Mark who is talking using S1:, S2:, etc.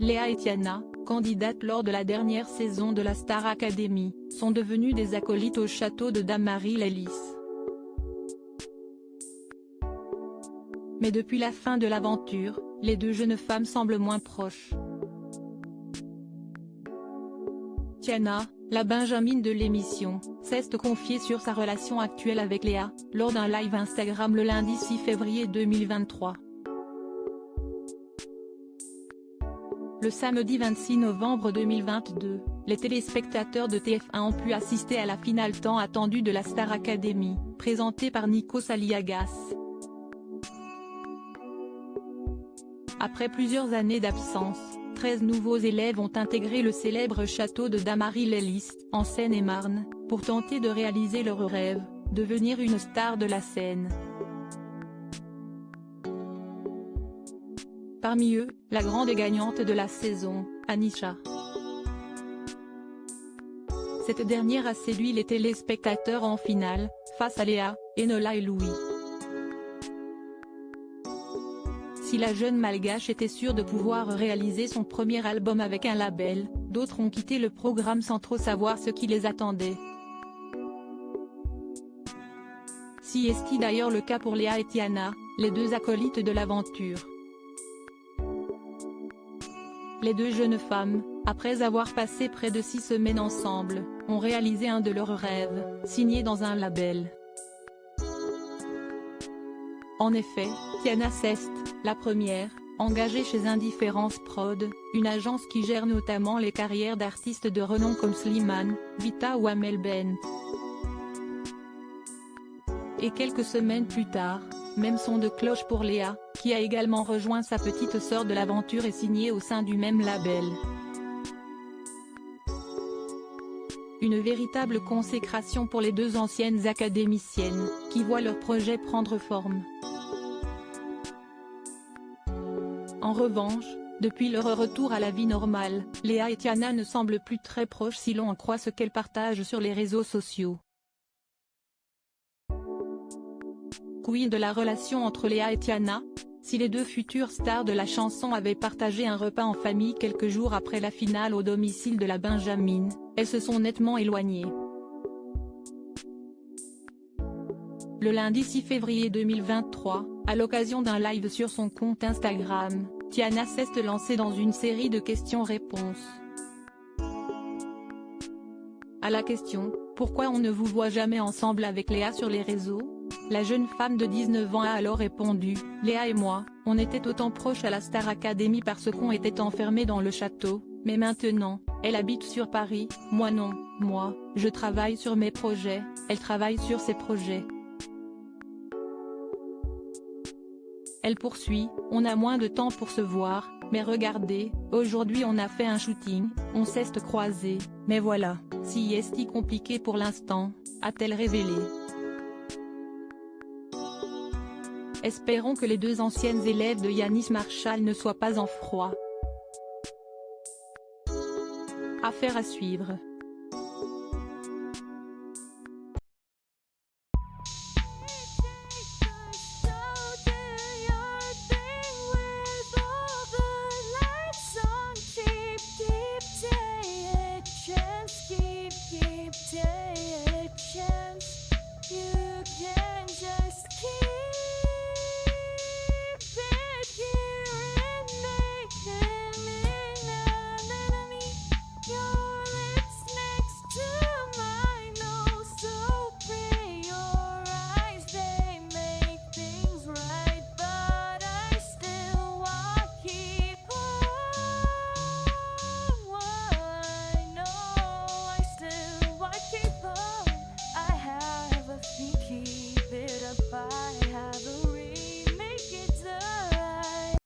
S1: Léa et Tiana, candidates lors de la dernière saison de la Star Academy, sont devenues des acolytes au château de Damaris-les-Lys. Mais depuis la fin de l'aventure, les deux jeunes femmes semblent moins proches. Tiana, la Benjamine de l'émission, s'est confiée sur sa relation actuelle avec Léa, lors d'un live Instagram le lundi 6 février 2023. Le samedi 26 novembre 2022, les téléspectateurs de TF1 ont pu assister à la finale tant attendue de la Star Academy, présentée par Nikos Aliagas. Après plusieurs années d'absence, 13 nouveaux élèves ont intégré le célèbre château de Damaris-les-Lys, en Seine-et-Marne, pour tenter de réaliser leur rêve, devenir une star de la scène. Parmi eux, la grande gagnante de la saison, Anisha. Cette dernière a séduit les téléspectateurs en finale, face à Léa, Enola et Louis. Si la jeune malgache était sûre de pouvoir réaliser son premier album avec un label, d'autres ont quitté le programme sans trop savoir ce qui les attendait. Si est d'ailleurs le cas pour Léa et Tiana, les deux acolytes de l'aventure. Les deux jeunes femmes, après avoir passé près de 6 semaines ensemble, ont réalisé un de leurs rêves, signé dans un label. En effet, Tiana s'est, la première, engagée chez Indifference Prod, une agence qui gère notamment les carrières d'artistes de renom comme Slimane, Vita ou Amel Bent. Et quelques semaines plus tard, même son de cloche pour Léa, qui a également rejoint sa petite sœur de l'aventure et signé au sein du même label. Une véritable consécration pour les deux anciennes académiciennes, qui voient leur projet prendre forme. En revanche, depuis leur retour à la vie normale, Léa et Tiana ne semblent plus très proches si l'on en croit ce qu'elles partagent sur les réseaux sociaux. Quid de la relation entre Léa et Tiana? Si les deux futures stars de la chanson avaient partagé un repas en famille quelques jours après la finale au domicile de la Benjamine, elles se sont nettement éloignées. Le lundi 6 février 2023, à l'occasion d'un live sur son compte Instagram, Tiana s'est lancée dans une série de questions-réponses. À la question « Pourquoi on ne vous voit jamais ensemble avec Léa sur les réseaux ?», la jeune femme de 19 ans a alors répondu « Léa et moi, on était autant proches à la Star Academy parce qu'on était enfermés dans le château, mais maintenant, elle habite sur Paris, moi non, moi, je travaille sur mes projets, elle travaille sur ses projets. » Elle poursuit, « On a moins de temps pour se voir, mais regardez, aujourd'hui on a fait un shooting, on s'est croisés, mais voilà, si est compliqué pour l'instant », a-t-elle révélé. Espérons que les deux anciennes élèves de Yanis Marshall ne soient pas en froid. Affaire à suivre.